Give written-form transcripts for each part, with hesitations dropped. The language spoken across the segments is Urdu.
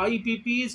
IPPs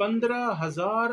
15,000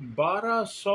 1200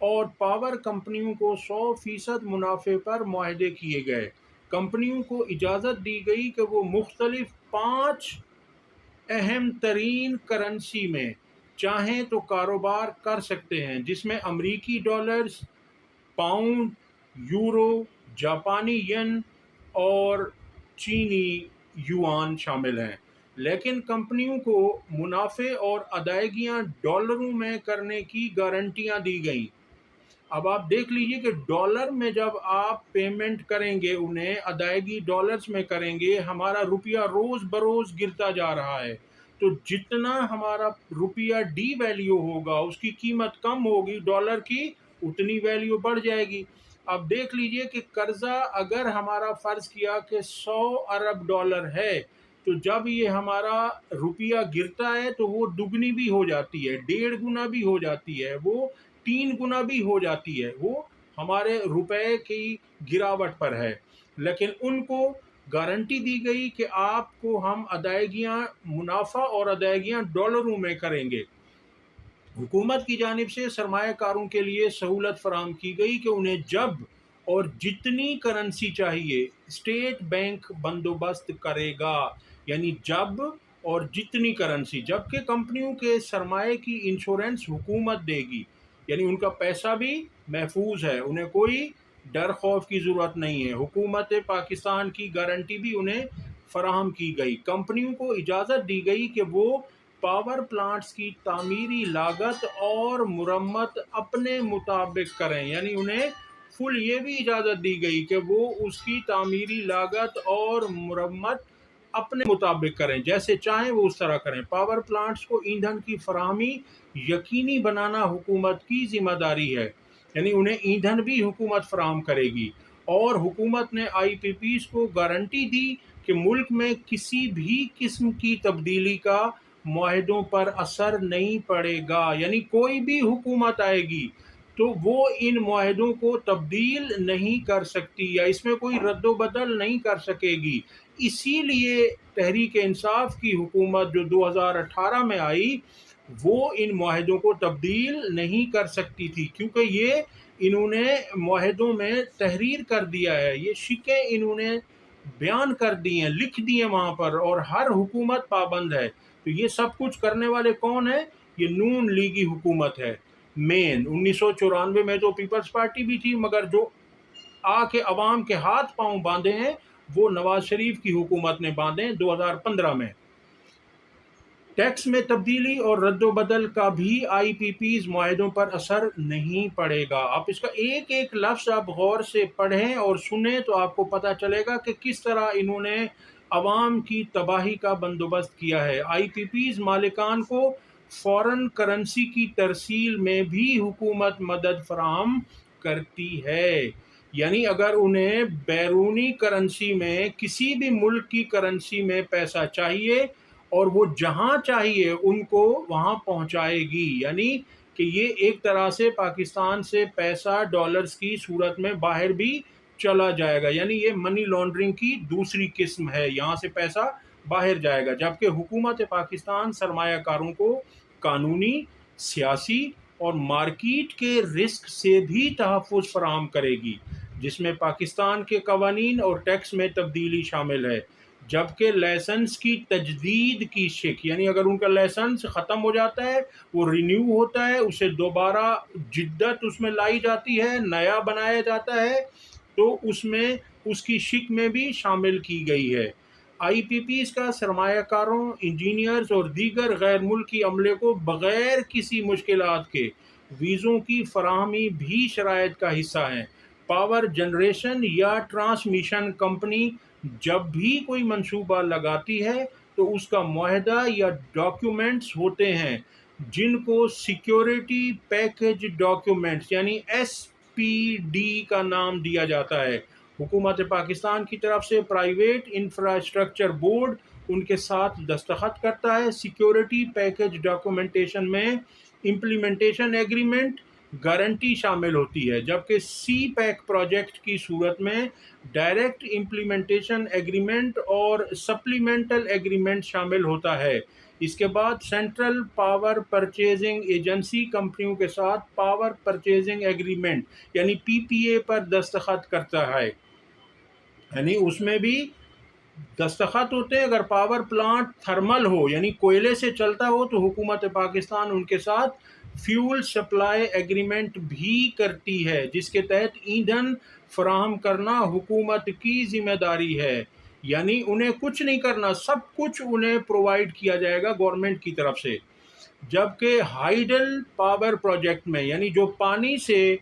اور پاور کمپنیوں کو 100% منافع پر معاہدے کیے گئے۔ کمپنیوں کو اجازت دی گئی کہ وہ مختلف 5 اہم ترین کرنسی میں چاہیں تو کاروبار کر سکتے ہیں، جس میں امریکی ڈالرز، پاؤنڈ، یورو، جاپانی ین اور چینی یوان شامل ہیں۔ لیکن کمپنیوں کو منافع اور ادائیگیاں ڈالروں میں کرنے کی گارنٹیاں دی گئیں۔ اب آپ دیکھ لیجئے کہ ڈالر میں جب آپ پیمنٹ کریں گے، انہیں ادائیگی ڈالرز میں کریں گے، ہمارا روپیہ روز بروز گرتا جا رہا ہے، تو جتنا ہمارا روپیہ ڈی ویلیو ہوگا، اس کی قیمت کم ہوگی، ڈالر کی اتنی ویلیو بڑھ جائے گی۔ اب دیکھ لیجئے کہ قرضہ اگر ہمارا فرض کیا کہ 100 ارب ڈالر ہے، تو جب یہ ہمارا روپیہ گرتا ہے تو وہ دگنی بھی ہو جاتی ہے، 1.5 گنا بھی ہو جاتی ہے، وہ 3 گنا بھی ہو جاتی ہے، وہ ہمارے روپے کی گراوٹ پر ہے۔ لیکن ان کو گارنٹی دی گئی کہ آپ کو ہم ادائیگیاں منافع اور ادائیگیاں ڈالروں میں کریں گے۔ حکومت کی جانب سے سرمایہ کاروں کے لیے سہولت فراہم کی گئی کہ انہیں جب اور جتنی کرنسی چاہیے اسٹیٹ بینک بندوبست کرے گا، یعنی جب اور جتنی کرنسی، جبکہ کمپنیوں کے سرمایہ کی انشورنس حکومت دے گی، یعنی ان کا پیسہ بھی محفوظ ہے، انہیں کوئی ڈر خوف کی ضرورت نہیں ہے۔ حکومت پاکستان کی گارنٹی بھی انہیں فراہم کی گئی۔ کمپنیوں کو اجازت دی گئی کہ وہ پاور پلانٹس کی تعمیری لاگت اور مرمت اپنے مطابق کریں، یعنی انہیں فل یہ بھی اجازت دی گئی کہ وہ اس کی تعمیری لاگت اور مرمت اپنے مطابق کریں، جیسے چاہیں وہ اس طرح کریں۔ پاور پلانٹس کو ایندھن کی فراہمی یقینی بنانا حکومت کی ذمہ داری ہے، یعنی انہیں ایندھن بھی حکومت فراہم کرے گی۔ اور حکومت نے آئی پی پیز کو گارنٹی دی کہ ملک میں کسی بھی قسم کی تبدیلی کا معاہدوں پر اثر نہیں پڑے گا، یعنی کوئی بھی حکومت آئے گی تو وہ ان معاہدوں کو تبدیل نہیں کر سکتی یا اس میں کوئی رد و بدل نہیں کر سکے گی۔ اسی لیے تحریک انصاف کی حکومت جو 2018 میں آئی، وہ ان معاہدوں کو تبدیل نہیں کر سکتی تھی، کیونکہ یہ انہوں نے معاہدوں میں تحریر کر دیا ہے، یہ شکیں انہوں نے بیان کر دی ہیں، لکھ دی ہیں وہاں پر، اور ہر حکومت پابند ہے۔ تو یہ سب کچھ کرنے والے کون ہیں؟ یہ نون لیگی حکومت ہے مین۔ 1994 میں تو پیپلز پارٹی بھی تھی، مگر جو آ کے عوام کے ہاتھ پاؤں باندھے ہیں وہ نواز شریف کی حکومت نے باندھے ہیں 2015 میں۔ ٹیکس میں تبدیلی اور رد و بدل کا بھی آئی پی پیز معاہدوں پر اثر نہیں پڑے گا۔ آپ اس کا ایک ایک لفظ آپ غور سے پڑھیں اور سنیں تو آپ کو پتہ چلے گا کہ کس طرح انہوں نے عوام کی تباہی کا بندوبست کیا ہے۔ آئی پی پیز مالکان کو فورن کرنسی کی ترسیل میں بھی حکومت مدد فراہم کرتی ہے، یعنی اگر انہیں بیرونی کرنسی میں کسی بھی ملک کی کرنسی میں پیسہ چاہیے اور وہ جہاں چاہیے ان کو وہاں پہنچائے گی، یعنی کہ یہ ایک طرح سے پاکستان سے پیسہ ڈالرز کی صورت میں باہر بھی چلا جائے گا، یعنی یہ منی لانڈرنگ کی دوسری قسم ہے، یہاں سے پیسہ باہر جائے گا۔ جبکہ حکومت پاکستان سرمایہ کاروں کو قانونی، سیاسی اور مارکیٹ کے رسک سے بھی تحفظ فراہم کرے گی، جس میں پاکستان کے قوانین اور ٹیکس میں تبدیلی شامل ہے۔ جبکہ لائسنس کی تجدید کی شک، یعنی اگر ان کا لائسنس ختم ہو جاتا ہے، وہ رینیو ہوتا ہے، اسے دوبارہ جدت اس میں لائی جاتی ہے، نیا بنایا جاتا ہے، تو اس میں اس کی شک میں بھی شامل کی گئی ہے۔ آئی پی پیز کا سرمایہ کاروں، انجینئرز اور دیگر غیر ملکی عملے کو بغیر کسی مشکلات کے ویزوں کی فراہمی بھی شرائط کا حصہ ہیں۔ پاور جنریشن یا ٹرانسمیشن کمپنی جب بھی کوئی منصوبہ لگاتی ہے تو اس کا معاہدہ یا ڈاکیومنٹس ہوتے ہیں جن کو سیکیورٹی پیکج ڈاکیومنٹس یعنی SPD کا نام دیا جاتا ہے۔ حکومت پاکستان کی طرف سے پرائیویٹ انفراسٹرکچر بورڈ ان کے ساتھ دستخط کرتا ہے۔ سیکیورٹی پیکج ڈاکیومنٹیشن میں امپلیمنٹیشن ایگریمنٹ گارنٹی شامل ہوتی ہے، جبکہ سی پیک پروجیکٹ کی صورت میں ڈائریکٹ امپلیمنٹیشن ایگریمنٹ اور سپلیمنٹل ایگریمنٹ شامل ہوتا ہے۔ اس کے بعد سینٹرل پاور پرچیزنگ ایجنسی کمپنیوں کے ساتھ پاور پرچیزنگ ایگریمنٹ یعنی PPA پر دستخط کرتا ہے، یعنی اس میں بھی دستخط ہوتے ہیں۔ اگر پاور پلانٹ تھرمل ہو یعنی کوئلے سے چلتا ہو تو حکومت پاکستان ان کے ساتھ فیول سپلائی ایگریمنٹ بھی کرتی ہے، جس کے تحت ایندھن فراہم کرنا حکومت کی ذمہ داری ہے، یعنی انہیں کچھ نہیں کرنا، سب کچھ انہیں پرووائڈ کیا جائے گا گورنمنٹ کی طرف سے۔ جبکہ ہائیڈل پاور پروجیکٹ میں یعنی جو پانی سے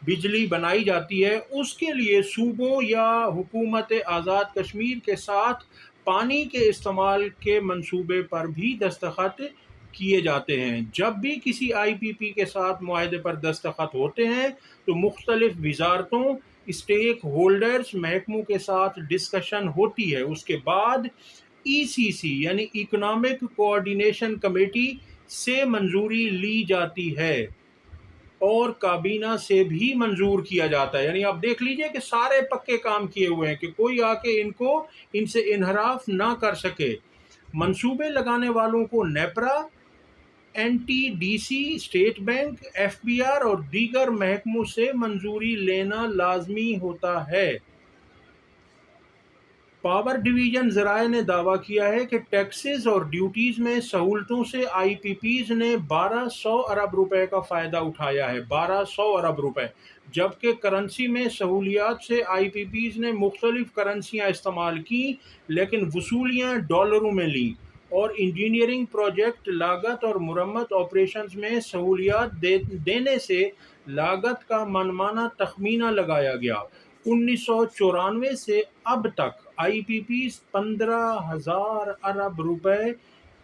بجلی بنائی جاتی ہے اس کے لیے صوبوں یا حکومت آزاد کشمیر کے ساتھ پانی کے استعمال کے منصوبے پر بھی دستخط کیے جاتے ہیں۔ جب بھی کسی IPP کے ساتھ معاہدے پر دستخط ہوتے ہیں تو مختلف وزارتوں، اسٹیک ہولڈرز، محکموں کے ساتھ ڈسکشن ہوتی ہے، اس کے بعد ECC یعنی اکنامک کوآرڈینیشن کمیٹی سے منظوری لی جاتی ہے اور کابینہ سے بھی منظور کیا جاتا ہے۔ یعنی آپ دیکھ لیجئے کہ سارے پکے کام کیے ہوئے ہیں کہ کوئی آ کے ان سے انحراف نہ کر سکے۔ منصوبے لگانے والوں کو NEPRA, NTDC، state bank, FBR اور دیگر محکموں سے منظوری لینا لازمی ہوتا ہے۔ پاور ڈویژن ذرائع نے دعویٰ کیا ہے کہ ٹیکسز اور ڈیوٹیز میں سہولتوں سے IPPs نے 1200 ارب روپے کا فائدہ اٹھایا ہے، 1200 ارب روپے، جبکہ کرنسی میں سہولیات سے IPPs نے مختلف کرنسیاں استعمال کیں لیکن وصولیاں ڈالروں میں لیں، اور انجینئرنگ پروجیکٹ لاگت اور مرمت آپریشنز میں سہولیات دینے سے لاگت کا منمانہ تخمینہ لگایا گیا۔ 1994 سے اب تک IPPs 15,000 ارب روپے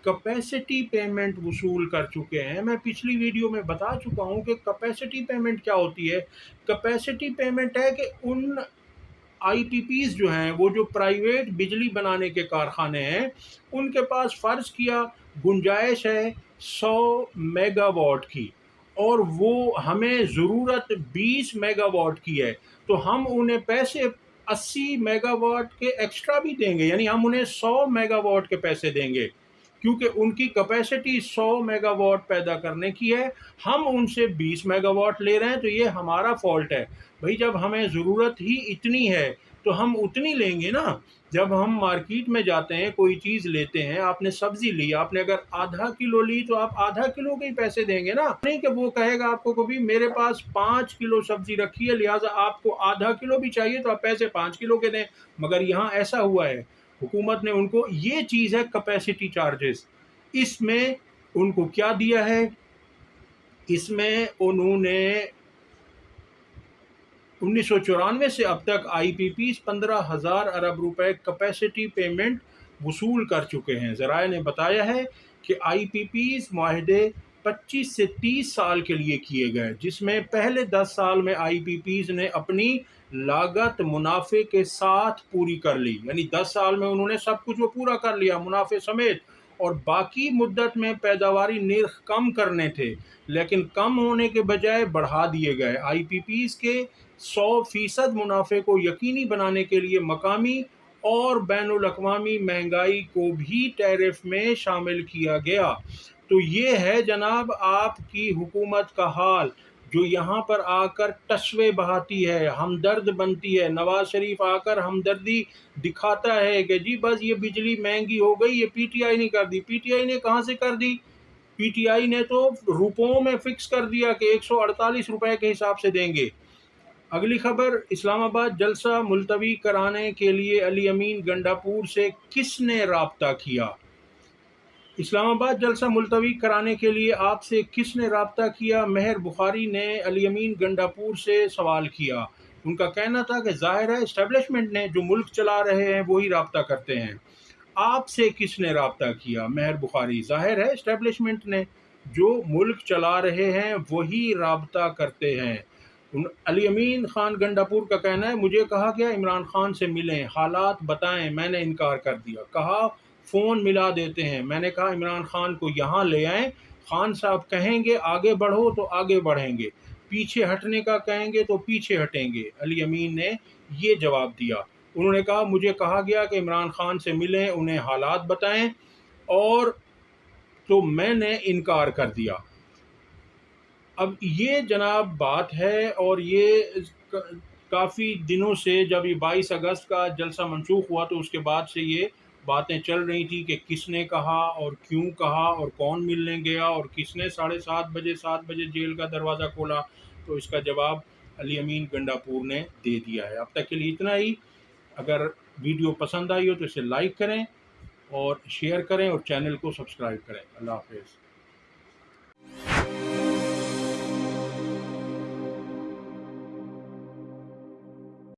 کیپیسٹی پیمنٹ وصول کر چکے ہیں۔ میں پچھلی ویڈیو میں بتا چکا ہوں کہ کیپیسٹی پیمنٹ کیا ہوتی ہے۔ کیپیسٹی پیمنٹ ہے کہ ان IPPs جو ہیں وہ جو پرائیویٹ بجلی بنانے کے کارخانے ہیں ان کے پاس فرض کیا گنجائش ہے 100 میگا واٹ کی اور وہ ہمیں ضرورت 20 میگا واٹ کی ہے، تو ہم انہیں پیسے 80 میگا واٹ کے ایکسٹرا بھی دیں گے، یعنی ہم انہیں 100 میگا واٹ کے پیسے دیں گے کیونکہ ان کی کیپیسٹی 100 میگا واٹ پیدا کرنے کی ہے، ہم ان سے 20 میگا واٹ لے رہے ہیں، تو یہ ہمارا فالٹ ہے۔ بھئی جب ہمیں ضرورت ہی اتنی ہے تو ہم اتنی لیں گے نا۔ جب ہم مارکیٹ میں جاتے ہیں کوئی چیز لیتے ہیں، آپ نے سبزی لی، آپ نے اگر آدھا کلو لی تو آپ آدھا کلو کے ہی پیسے دیں گے نا، نہیں کہ وہ کہے گا آپ کو کبھی میرے پاس 5 کلو سبزی رکھی ہے لہٰذا آپ کو آدھا کلو بھی چاہیے تو آپ پیسے 5 کلو کے دیں، مگر یہاں ایسا ہوا ہے۔ حکومت نے ان کو یہ چیز ہے کیپیسٹی چارجز، اس میں ان کو کیا دیا ہے، اس میں انہوں نے 1994 سے اب تک IPPs 15,000 ارب روپے کیپیسٹی پیمنٹ وصول کر چکے ہیں۔ ذرائع نے بتایا ہے کہ IPPs معاہدے 25 سے 30 سال کے لیے کیے گئے، جس میں پہلے 10 سال میں IPPs نے اپنی لاگت منافع کے ساتھ پوری کر لی، یعنی 10 سال میں انہوں نے سب کچھ وہ پورا کر لیا منافع سمیت، اور باقی مدت میں پیداواری نرخ کم کرنے تھے لیکن کم ہونے کے بجائے بڑھا دیے گئے۔ IPPs کے 100% منافع کو یقینی بنانے کے لیے مقامی اور بین الاقوامی مہنگائی کو بھی ٹیرف میں شامل کیا گیا۔ تو یہ ہے جناب آپ کی حکومت کا حال، جو یہاں پر آ کر ٹسوے بہاتی ہے، ہمدرد بنتی ہے۔ نواز شریف آ کر ہمدردی دکھاتا ہے کہ جی بس یہ بجلی مہنگی ہو گئی، یہ PTI نے کر دی۔ PTI نے کہاں سے کر دی؟ PTI نے تو روپوں میں فکس کر دیا کہ 148 روپے کے حساب سے دیں گے۔ اگلی خبر، اسلام آباد جلسہ ملتوی کرانے کے لیے علی امین گنڈاپور سے کس نے رابطہ کیا؟ اسلام آباد جلسہ ملتوی کرانے کے لیے آپ سے کس نے رابطہ کیا؟ مہر بخاری نے علی امین گنڈاپور سے سوال کیا۔ ان کا کہنا تھا کہ ظاہر ہے اسٹیبلشمنٹ نے، جو ملک چلا رہے ہیں وہی رابطہ کرتے ہیں۔ آپ سے کس نے رابطہ کیا؟ مہر بخاری: ظاہر ہے اسٹیبلشمنٹ نے، جو ملک چلا رہے ہیں وہی رابطہ کرتے ہیں۔ علی امین خان گنڈاپور کا کہنا ہے، مجھے کہا گیا عمران خان سے ملیں، حالات بتائیں، میں نے انکار کر دیا، کہا فون ملا دیتے ہیں، میں نے کہا عمران خان کو یہاں لے آئیں، خان صاحب کہیں گے آگے بڑھو تو آگے بڑھیں گے، پیچھے ہٹنے کا کہیں گے تو پیچھے ہٹیں گے۔ علی امین نے یہ جواب دیا۔ انہوں نے کہا مجھے کہا گیا کہ عمران خان سے ملیں، انہیں حالات بتائیں اور تو میں نے انکار کر دیا۔ اب یہ جناب بات ہے، اور یہ کافی دنوں سے، جب یہ 22 اگست کا جلسہ منسوخ ہوا تو اس کے بعد سے یہ باتیں چل رہی تھی کہ کس نے کہا اور کیوں کہا اور کون ملنے گیا اور کس نے 7:30 بجے جیل کا دروازہ کھولا۔ تو اس کا جواب علی امین گنڈا پور نے دے دیا ہے۔ اب تک کے لیے اتنا ہی۔ اگر ویڈیو پسند آئی ہو تو اسے لائک کریں اور شیئر کریں اور چینل کو سبسکرائب کریں۔ اللہ حافظ۔